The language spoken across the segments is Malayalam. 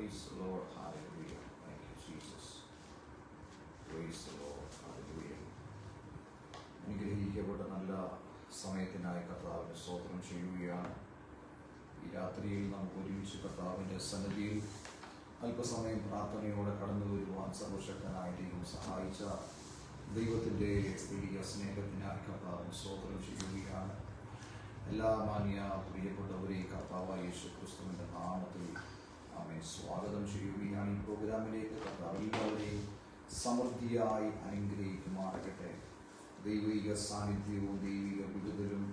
Praise the Lord. Hallelujah. Thank you, Jesus. Praise the Lord. Hallelujah. അനുഗ്രഹിക്കപ്പെട്ട നല്ല സമയത്തിനായി കർത്താവിനെ സ്തോത്രം ചെയ്യുകയാണ്. ഈ രാത്രിയിൽ നമുക്ക് ഒരുമിച്ച് കർത്താവിൻ്റെ സന്നിധിയിൽ അല്പസമയം പ്രാർത്ഥനയോടെ കടന്നു വരുവാൻ സർവശക്തനായ ദൈവം സഹായിച്ച ദൈവത്തിൻ്റെ വലിയ സ്നേഹത്തിനായി കർത്താവിനെ സ്തോത്രം ചെയ്യുകയാണ്. എല്ലാ മാന്യ പ്രിയപ്പെട്ടവരെയും കർത്താവായ യേശു ക്രിസ്തുവിൻ്റെ നാമത്തിൽ ആമേൻ സ്വാഗതം ചെയ്യുകയാണ്. ഈ പ്രോഗ്രാമിലേക്ക് കർത്താവ് എല്ലാവരെയും സമൃദ്ധിയായി അനുഗ്രഹിക്കുമാറാകട്ടെ. ദൈവിക സാന്നിധ്യവും ദൈവിക വിടുതലും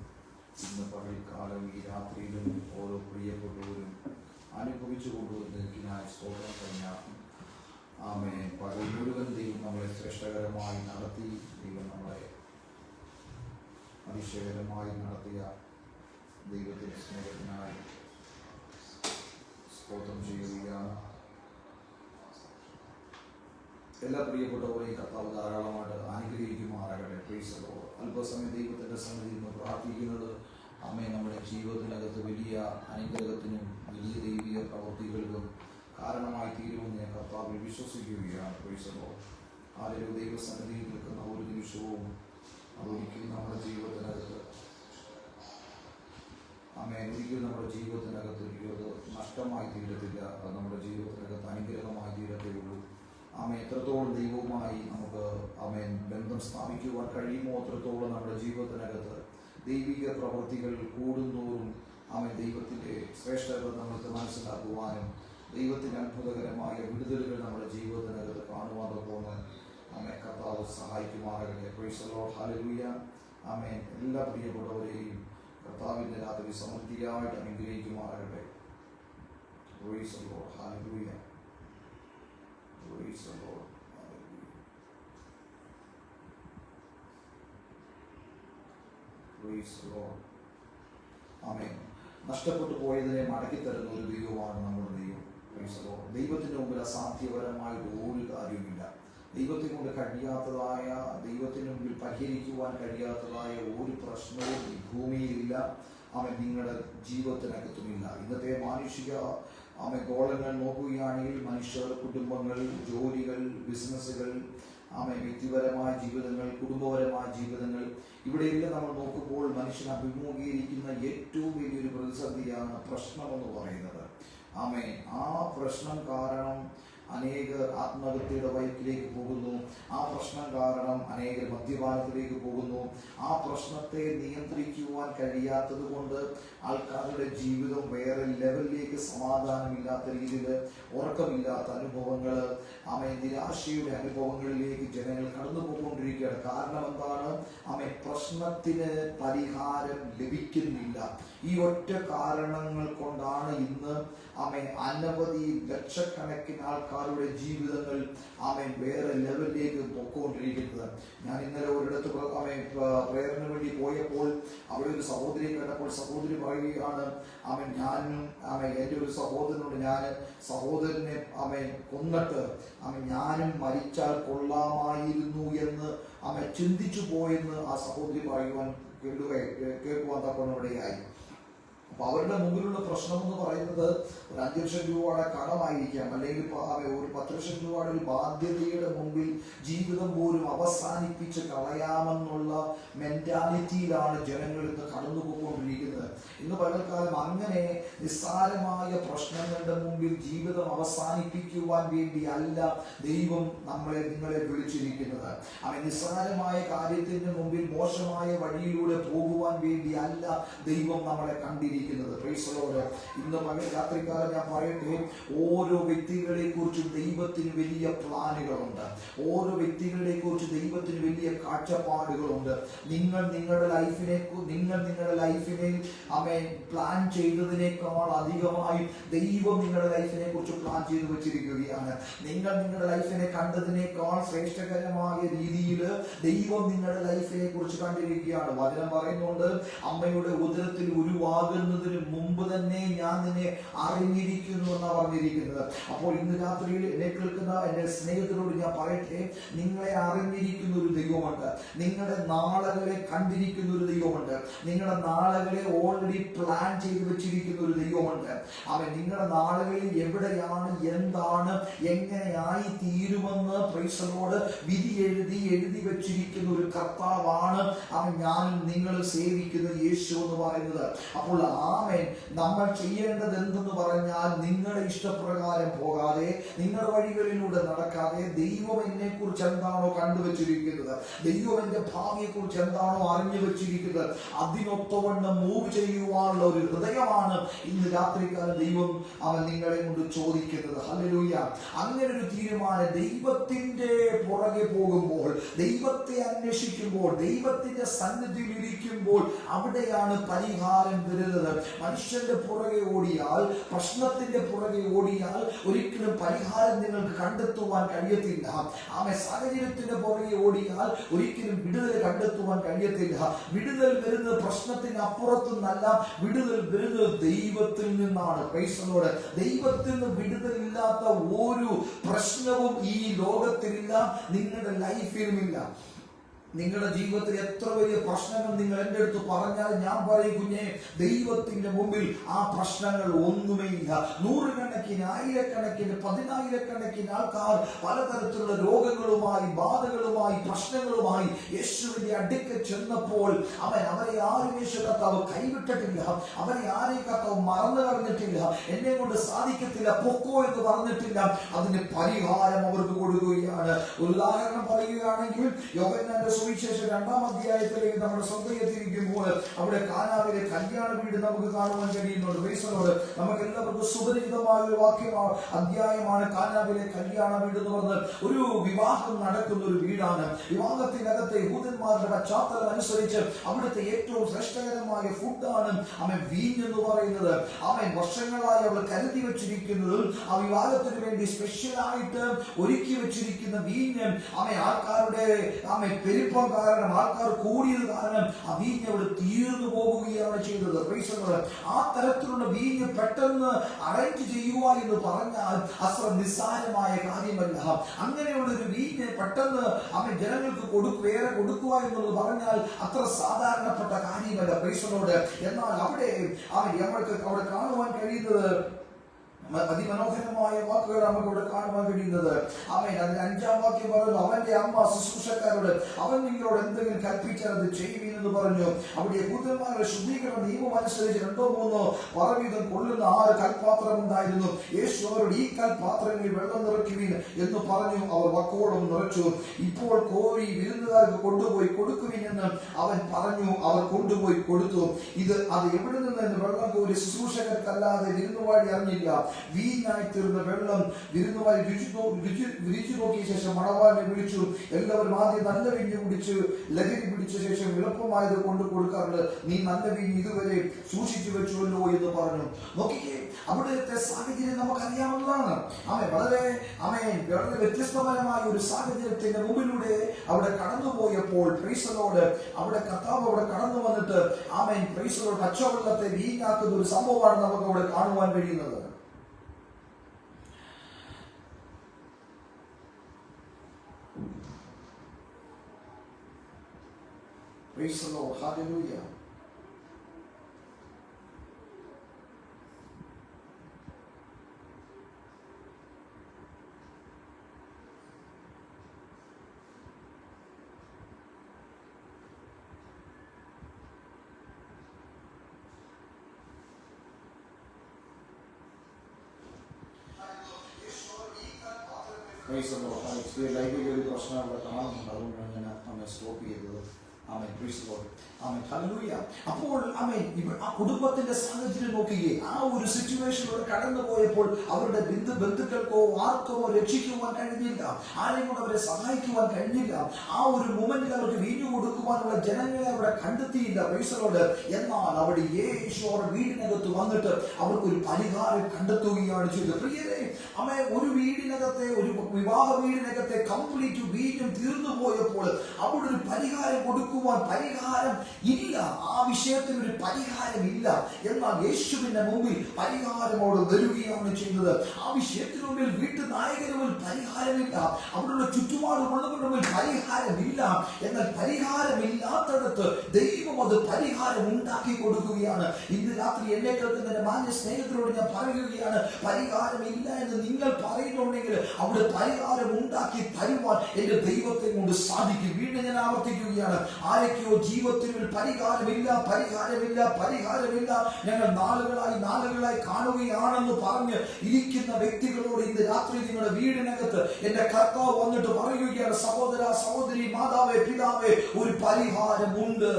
ഇന്ന് പകൽക്കാലം ഈ രാത്രിയിലും ഓരോ പ്രിയപ്പെട്ടവരും അനുഭവിച്ചു കൊണ്ടുവന്നതിനായി സ്തോത്രം കഴിഞ്ഞ ആമേൻ. പകൽ മുഴുവൻ ദൈവം നമ്മളെ ശ്രേഷ്ഠകരമായി നടത്തി, ദൈവം നമ്മളെ അതിശയകരമായി നടത്തിയ ദൈവത്തിൻ്റെ സ്നേഹത്തിനായി സ്തോത്രം ചെയ്യുകയാണ്. എല്ലാ പ്രിയപ്പെട്ടവരെയും കർത്താവ് ധാരാളമായിട്ട് അനുഗ്രഹിക്കുമാറാകട്ടെ. Praise the Lord. അല്പസമയം ദൈവത്തിൻ്റെ സന്നിധിയിൽ നിന്ന് പ്രാർത്ഥിക്കുന്നത് ആമേൻ നമ്മുടെ ജീവിതത്തിനകത്ത് വലിയ അനുഗ്രഹത്തിനും വലിയ ദൈവിക പ്രവൃത്തികൾക്കും കാരണമായി തീരുമെന്ന് ഞാൻ കർത്താവിൽ വിശ്വസിക്കുകയാണ്. Price the Lord. ആരെങ്കിലും ദൈവസന്നിധിയിൽ നിൽക്കുന്ന ഒരു നിമിഷവും അതൊരിക്കലും നമ്മുടെ ജീവിതത്തിനകത്ത് ആമേൻ ഒരിക്കലും നമ്മുടെ ജീവിതത്തിനകത്ത് ഒരിക്കലും നഷ്ടമായി തീരത്തില്ല. അത് നമ്മുടെ ജീവിതത്തിനകത്ത് അനുഗ്രഹമായി തീരത്തേയുള്ളൂ. ആമേൻ എത്രത്തോളം ദൈവവുമായി നമുക്ക് ആമേൻ ബന്ധം സ്ഥാപിക്കുവാൻ കഴിയുമോ അത്രത്തോളം നമ്മുടെ ജീവിതത്തിനകത്ത് ദൈവിക പ്രവൃത്തികൾ കൂടുന്തോറും ആമേൻ ദൈവത്തിൻ്റെ ശ്രേഷ്ഠത നമുക്ക് മനസ്സിലാക്കുവാനും ദൈവത്തിൻ്റെ അത്ഭുതകരമായ വിടുതലുകൾ നമ്മുടെ ജീവിതത്തിനകത്ത് കാണുവാനൊക്കെ ആമേൻ കർത്താവ് സഹായിക്കുമാറാകട്ടെ. Praise the lord. ഹല്ലേലൂയ. ആമേൻ. എല്ലാ പ്രിയപ്പെട്ടവരെയും കർത്താവിൻ്റെ രാത്രി സമൃദ്ധിയായിട്ട് അനുഗ്രഹിക്കുമാറാകട്ടെ. Praise the lord. ഹല്ലേലൂയ. Praise the lord. ഹല്ലേലൂയ. Praise the lord. ആമേൻ. നഷ്ടപ്പെട്ടു പോയതിനെ മടക്കിത്തരുന്ന ഒരു ദൈവമാണ് നമ്മുടെ ദൈവം. Praise the lord. ദൈവത്തിൻ്റെ മുമ്പിൽ അസാധ്യപരമായ ഒരു കാര്യമില്ല. ദൈവത്തെ കൊണ്ട് കഴിയാത്തതായ, ദൈവത്തിന് മുമ്പിൽ പരിഹരിക്കുവാൻ കഴിയാത്തതായ ഒരു പ്രശ്നവും ഈ ഭൂമിയിലില്ല. ആമേൻ. നിങ്ങളുടെ ജീവിതത്തിനകത്തുമില്ല. ഇന്നത്തെ മാനുഷിക ഗോളങ്ങൾ നോക്കുകയാണെങ്കിൽ മനുഷ്യർ, കുടുംബങ്ങൾ, ജോലികൾ, ബിസിനസ്സുകൾ, വ്യക്തിപരമായ ജീവിതങ്ങൾ, കുടുംബപരമായ ജീവിതങ്ങൾ, ഇവിടെയെല്ലാം നമ്മൾ നോക്കുമ്പോൾ മനുഷ്യൻ അഭിമുഖീകരിക്കുന്ന ഏറ്റവും വലിയൊരു പ്രതിസന്ധിയാണ് പ്രശ്നമെന്ന് പറയുന്നത്. ആമേൻ. ആ പ്രശ്നം കാരണം അനേകർ ആത്മഹത്യയുടെ വഴിക്കിലേക്ക് പോകുന്നു. ആ പ്രശ്നം കാരണം അനേകർ മദ്യപാനത്തിലേക്ക് പോകുന്നു. ആ പ്രശ്നത്തെ നിയന്ത്രിക്കുവാൻ കഴിയാത്തത് കൊണ്ട് ആൾക്കാരുടെ ജീവിതം വേറെ ലെവലിലേക്ക് സമാധാനമില്ലാത്ത രീതിയിൽ, ഉറക്കമില്ലാത്ത അനുഭവങ്ങൾ, നിരാശയുടെ അനുഭവങ്ങളിലേക്ക് ജനങ്ങൾ കടന്നു പോയിക്കൊണ്ടിരിക്കുകയാണ്. കാരണം എന്താണ്? പ്രശ്നത്തിന് പരിഹാരം ലഭിക്കുന്നില്ല. ഈ ഒറ്റ കാരണങ്ങൾ കൊണ്ടാണ് ഇന്ന് അനവധി ലക്ഷക്കണക്കിന് ആൾക്കാരുടെ ജീവിതങ്ങൾ വേറെ ലെവലിലേക്ക് പൊക്കോണ്ടിരിക്കുന്നത്. ഞാൻ ഇന്നലെ ഒരിടത്ത് പ്രേയറിന് വേണ്ടി പോയപ്പോൾ അവിടെ ഒരു സഹോദരിയെ കണ്ടപ്പോൾ സഹോദരി പറയുകയാണ്, ഞാനും എൻ്റെ ഒരു സഹോദരനോട്, ഞാൻ സഹോദരനെ കൊന്നിട്ട് ഞാനും മരിച്ചാൽ കൊള്ളാമായിരുന്നു എന്ന് ചിന്തിച്ചു പോയെന്ന് ആ സഹോദരി പറയുവാൻ കേൾക്കുവാൻ തക്കവണ്ണമിടയായി. അപ്പൊ അവരുടെ മുമ്പിലുള്ള പ്രശ്നം എന്ന് പറയുന്നത് ഒരു 5 ലക്ഷം രൂപയുടെ കടമായിരിക്കാം, അല്ലെങ്കിൽ ഒരു 10 ലക്ഷം രൂപയുടെ ഒരു ബാധ്യതയുടെ മുമ്പിൽ ജീവിതം പോലും അവസാനിപ്പിച്ച് കളയാമെന്നുള്ള മെന്റാലിറ്റിയിലാണ് ജനങ്ങൾ ഇന്ന് കടന്നു പോയിക്കൊണ്ടിരിക്കുന്നത്. ഇന്ന് പകൽക്കാലം അങ്ങനെ നിസ്സാരമായ പ്രശ്നങ്ങളുടെ മുമ്പിൽ ജീവിതം അവസാനിപ്പിക്കുവാൻ വേണ്ടി അല്ല ദൈവം നിങ്ങളെ വിളിച്ചിരിക്കുന്നത്. നിസ്സാരമായ കാര്യത്തിന് മുമ്പിൽ മോശമായ വഴിയിലൂടെ പോകുവാൻ വേണ്ടി അല്ല ദൈവം നമ്മളെ കണ്ടിരിക്കുന്നത്. ഇന്ന് പകൽ രാത്രിക്കാലം ഞാൻ പറയട്ടെ, ഓരോ വ്യക്തികളെ കുറിച്ചും ദൈവത്തിന് വലിയ പ്ലാനുകളുണ്ട്. ഓരോ വ്യക്തികളെ കുറിച്ച് ദൈവത്തിന് വലിയ കാഴ്ചപ്പാടുകളുണ്ട്. നിങ്ങൾ നിങ്ങളുടെ ലൈഫിനെ പ്ലാൻ ചെയ്തതിനേക്കാൾ അധികമായി ദൈവം നിങ്ങളുടെ ലൈഫിനെ കുറിച്ച് പ്ലാൻ ചെയ്ത് വെച്ചിരിക്കുകയാണ്. നിങ്ങൾ നിങ്ങളുടെ ലൈഫിനെ കണ്ടതിനേക്കാൾ ശ്രേഷ്ഠകരമായ രീതിയിൽ ദൈവം നിങ്ങളുടെ ലൈഫിനെ കുറിച്ച് കണ്ടിരിക്കുകയാണ്. വചനം പറയുന്നുണ്ട്, അമ്മയുടെ ഉദരത്തിൽ ഉരുവാകുന്നത് പറയുന്നതിന് മുമ്പ് തന്നെ ഞാൻ നിന്നെ അറിഞ്ഞിരിക്കുന്നു എന്നാണ് പറഞ്ഞിരിക്കുന്നത്. അപ്പോൾ ഇന്ന് രാത്രിയിൽ എന്നെ കേൾക്കുന്ന എൻ്റെ സ്നേഹിതരോട് ഞാൻ പറയട്ടെ, നിങ്ങളെ അറിഞ്ഞിരിക്കുന്ന ഒരു ദൈവമുണ്ട്. നിങ്ങളുടെ നാളുകളെ കണ്ടിരിക്കുന്ന ഒരു ദൈവമുണ്ട്. നിങ്ങളുടെ നാളുകളെ ഓൾറെഡി പ്ലാൻ ചെയ്ത് വെച്ചിരിക്കുന്ന ഒരു ദൈവമുണ്ട്. അവൻ നിങ്ങളുടെ നാളുകളിൽ എവിടെയാണ്, എന്താണ്, എങ്ങനെയായി തീരുമെന്ന് പ്രൈസലോട് വിധി എഴുതി വെച്ചിരിക്കുന്ന ഒരു കർത്താവാണ് അവൻ ഞാനും നിങ്ങളും സേവിക്കുന്ന യേശു എന്ന് പറയുന്നത്. അപ്പോൾ ആമേൻ, നമ്മൾ ചെയ്യേണ്ടത് എന്തെന്ന് പറഞ്ഞാൽ, നിങ്ങളുടെ ഇഷ്ടപ്രകാരം പോകാതെ, നിങ്ങളുടെ വഴികളിലൂടെ നടക്കാതെ, ദൈവം എന്നെ കുറിച്ച് എന്താണോ കണ്ടുവച്ചിരിക്കുന്നത്, ദൈവം എന്റെ ഭാവിയെ കുറിച്ച് എന്താണോ അറിഞ്ഞു വെച്ചിരിക്കുന്നത്, അതിനൊത്തവണ്ണം മൂവ് ചെയ്യുവാനുള്ള ഒരു ഹൃദയമാണ് ഇന്ന് രാത്രിക്കാലം ദൈവം അവൻ നിങ്ങളെ കൊണ്ട് ചോദിക്കുന്നത്. ഹല്ലേലൂയ. അങ്ങനെ ഒരു തീരുമാനം, ദൈവത്തിന്റെ പുറകെ പോകുമ്പോൾ, ദൈവത്തെ അന്വേഷിക്കുമ്പോൾ, ദൈവത്തിന്റെ സന്നിധിയിൽ ഇരിക്കുമ്പോൾ അവിടെയാണ് പരിഹാരം വരുന്നത്. മനുഷ്യന്റെ പുറകെ ഓടിയാൽ, പ്രശ്നത്തിന്റെ പുറകെ ഓടിയാൽ ഒരിക്കലും പരിഹാരം നിങ്ങൾക്ക് കണ്ടെത്തുവാൻ കഴിയത്തില്ല. സാഹചര്യത്തിന്റെ പുറകെ ഓടിയാൽ ഒരിക്കലും വിടുതൽ കണ്ടെത്തുവാൻ കഴിയത്തില്ല. വിടുതൽ വരുന്നത് പ്രശ്നത്തിന് അപ്പുറത്തു നിന്നല്ല, വിടുതൽ വരുന്നത് ദൈവത്തിൽ നിന്നാണ്. പ്രൈസലോട്. ദൈവത്തിൽ നിന്ന് വിടുതലില്ലാത്ത ഒരു പ്രശ്നവും ഈ ലോകത്തിലില്ല, നിങ്ങളുടെ ലൈഫിലുമില്ല. നിങ്ങളുടെ ജീവിതത്തിൽ എത്ര വലിയ പ്രശ്നങ്ങൾ നിങ്ങൾ എൻ്റെ അടുത്ത് പറഞ്ഞാൽ ഞാൻ പറയും, കുഞ്ഞെ, ദൈവത്തിന്റെ മുമ്പിൽ ആ പ്രശ്നങ്ങൾ ഒന്നുമേ ഇല്ല. നൂറുകണക്കിന്, ആയിരക്കണക്കിന്, പതിനായിരക്കണക്കിന് ആൾക്കാർ പലതരത്തിലുള്ള രോഗങ്ങളുമായി, ബാധകളുമായി, പ്രശ്നങ്ങളുമായി യേശുവിന്റെ അടുക്കൽ ചെന്നപ്പോൾ അവരെ ആരും യേശു കർത്താവ് കൈവിട്ടിട്ടില്ല. അവരെ ആരെയും കർത്താവ് മറന്നു കളഞ്ഞിട്ടില്ല. എന്നെ കൊണ്ട് സാധിക്കത്തില്ല, പൊക്കോ എന്ന് പറഞ്ഞിട്ടില്ല. അതിന് പരിഹാരം അവർക്ക് കൊടുക്കുകയാണ്. ഒരു ഉദാഹരണം പറയുകയാണെങ്കിൽ, യോഹന്നാന്റെ സുവിശേഷം 2-ാം അധ്യായത്തിലേക്ക് നമ്മുടെ ശ്രദ്ധയെത്തിയിരിക്കുമ്പോൾ അവിടെ കാനാവിലെ കല്യാണ വീട് നമുക്ക് കാണുവാൻ കഴിയുന്നുണ്ട്. പ്രൈസലോട്. നമുക്ക് എല്ലാവർക്കും സുപരിചിതമായ ഒരു വാക്യമാണ്, അധ്യായമാണ് കാനാവിലെ കല്യാണ വീട് എന്ന് പറഞ്ഞത്. ഒരു വിവാഹം നടക്കുന്ന ഒരു വീടാണ്. വിവാഹത്തിനകത്തെ യഹൂദന്മാരുടെ പശ്ചാത്തലം അനുസരിച്ച് അവിടുത്തെ ഏറ്റവും ശ്രേഷ്ഠകരമായ ഫുഡാണ് വീഞ്ഞ് എന്ന് പറയുന്നത്. വർഷങ്ങളായി അവൾ കരുതി വെച്ചിരിക്കുന്നതും ആ വിവാഹത്തിന് വേണ്ടി സ്പെഷ്യലായിട്ട് ഒരുക്കി വെച്ചിരിക്കുന്ന വീഞ്ഞ് ആൾക്കാരുടെ പെരുപ്പം കാരണം, ആൾക്കാർ കൂടിയത് കാരണം ആ വീഞ്ഞ് അവിടെ തീർന്നു പോകുകയാണ് ചെയ്തത്. ആ തരത്തിലുള്ള വീഞ്ഞ് പെട്ടെന്ന് അറേഞ്ച് ചെയ്യുക എന്ന് പറഞ്ഞാൽ അത്ര നിസ്സാരമായ കാര്യമല്ല. അങ്ങനെയുള്ള ഒരു വീഞ്ഞ് പെട്ടെന്ന് ജനങ്ങൾക്ക് വേറെ കൊടുക്കുക എന്നുള്ളത് പറഞ്ഞാൽ അത്ര സാധാരണപ്പെട്ട കാര്യമല്ല. പ്രൈസലോട്. എന്നാൽ അവിടെ നമ്മൾക്ക് അവിടെ കാണുവാൻ കഴിയുന്നത് അതിമനോഹരമായ വാക്കുകൾ നമുക്ക് ഇവിടെ കാണുവാൻ കഴിയുന്നത്. അതിന് 5-ാം വാക്യം പറയുന്നു, അവന്റെ അമ്മ ശുശ്രൂഷക്കാരോട്, അവൻ നിങ്ങളോട് എന്തെങ്കിലും കൽപ്പിച്ചാൽ അത് ചെയ്യുവീൻ എന്ന് പറഞ്ഞു. അവിടെ യഹൂദന്മാരുടെ ശുദ്ധീകരണ നിയമം അനുസരിച്ച് 2-3 പറവീതം കൊള്ളുന്ന 6 കൽപാത്രം ഉണ്ടായിരുന്നു. യേശു അവരോട്, ഈ കൽപാത്രങ്ങളിൽ വെള്ളം നിറയ്ക്കുവീൻ എന്ന് പറഞ്ഞു. അവർ വക്കോളം നിറച്ചു. ഇപ്പോൾ കോരി വിരുന്നുകാർക്ക് കൊണ്ടുപോയി കൊടുക്കുവീൻ എന്ന് അവൻ പറഞ്ഞു. അവർ കൊണ്ടുപോയി കൊടുത്തു. അത് എവിടെ നിന്ന് വെള്ളം കോരി ശുശ്രൂഷകർക്കല്ലാതെ വിരുന്നുവാഴി അറിഞ്ഞില്ല. വീഞ്ഞായി തീർന്ന വെള്ളം വിരുന്നുമായി രുചി നോക്കിയ ശേഷം മണവാനെ വിളിച്ചു. എല്ലാവരും ആദ്യം നല്ല വീഞ്ഞ് കുടിച്ച് ലഹരി പിടിച്ച ശേഷം എളുപ്പമായത് കൊണ്ട് കൊടുക്കാറുണ്ട്. നീ നല്ല വീഞ്ഞ് ഇതുവരെ സൂക്ഷിച്ചു വെച്ചുവല്ലോ എന്ന് പറഞ്ഞു. നോക്കിക്കേ, അവിടുത്തെ സാഹചര്യം നമുക്കറിയാവുന്നതാണ്. വളരെ വ്യത്യസ്തപരമായ ഒരു സാഹചര്യത്തിന്റെ മുമ്പിലൂടെ അവിടെ കടന്നുപോയപ്പോൾ പ്രൈസലോട് അവിടെ കർത്താവ് അവിടെ കടന്നു വന്നിട്ട് പ്രൈസലോട് പച്ചവെള്ളത്തെ വീഞ്ഞാക്കുന്ന ഒരു സംഭവമാണ് നമുക്ക് അവിടെ കാണുവാൻ കഴിയുന്നത്. Praise the Lord. Hallelujah. Praise the Lord. Library ഒരു പ്രശ്നം അവിടെ കാണുന്നുണ്ട്, അതുകൊണ്ടാണ് ഞാൻ നമ്മെ സ്റ്റോപ്പ് ചെയ്തത്. അപ്പോൾ ആ കുടുംബത്തിന്റെ സാഹചര്യം നോക്കുകയെ, ആ ഒരു സിറ്റുവേഷനിലൂടെ കടന്നു പോയപ്പോൾ അവരുടെ ബന്ധുക്കൾക്കോ ആർക്കോ രക്ഷിക്കുവാൻ കഴിഞ്ഞില്ല, ആരെയും കൂടെ അവരെ സഹായിക്കുവാൻ കഴിഞ്ഞില്ല. ആ ഒരു മൊമെന്റിൽ അവർക്ക് വീഞ്ഞു കൊടുക്കുവാനുള്ള ജനങ്ങളെ അവിടെ കണ്ടെത്തിയില്ല. പ്രൈസലോട്. എന്നാൽ അവിടെ യേശു അവരുടെ വീടിനകത്ത് വന്നിട്ട് അവർക്കൊരു പരിഹാരം കണ്ടെത്തുകയാണ് ചെയ്തത്. പ്രിയരെ, ഒരു വീടിനകത്തെ, ഒരു വിവാഹ വീടിനകത്തെ കംപ്ലീറ്റ് വീഞ്ഞും തീർന്നു പോയപ്പോൾ അവിടെ ഒരു പരിഹാരം കൊടുക്കുക കൊടുക്കുവാൻ പരിഹാരം ഇല്ല. ആ വിഷയത്തിന് ഒരു പരിഹാരമില്ല. എന്നാൽ യേശുവിന്റെ മുമ്പിൽ പരിഹാരമോട് വരികയാണ് ചെയ്യുന്നത്. ആ വിഷയത്തിന് മുമ്പിൽ വീട്ടുനായകന് മുമ്പിൽ പരിഹാരമില്ല, അവരുടെ ചുറ്റുപാടുമുള്ളവരുടെ മുമ്പിൽ പരിഹാരമില്ല. എന്നാൽ പരിഹാരമില്ലാത്തടത്ത് ദൈവം അത് പരിഹാരം ഉണ്ടാക്കി കൊടുക്കുകയാണ്. ഇന്ന് രാത്രി എന്നെ കേൾക്കുന്ന എന്റെ മാന്യ സ്നേഹത്തിനോട് ഞാൻ പറയുകയാണ്, പരിഹാരമില്ല എന്ന് നിങ്ങൾ പറയുന്നുണ്ടെങ്കിൽ അവിടെ പരിഹാരം ഉണ്ടാക്കി തരുവാൻ എന്റെ ദൈവത്തെ കൊണ്ട് സാധിക്കും. വീണ്ടും ഞാൻ ആവർത്തിക്കുകയാണ്, ആരൊക്കെയോ ജീവിതത്തിൽ പരിഹാരമില്ല, പരിഹാരമില്ല, പരിഹാരമില്ല, ഞങ്ങൾ നാളുകളായി കാണുകയാണെന്ന് പറഞ്ഞ് ഇരിക്കുന്ന വ്യക്തികളോട് ഇന്ന് രാത്രി നിങ്ങളുടെ വീടിനകത്ത് എന്റെ കർത്താവ് വന്നിട്ട് പറയുകയാണ്, സഹോദര സഹോദരി, മാതാവേ പിതാവേ, ഒരു പരിഹാരമുണ്ട്,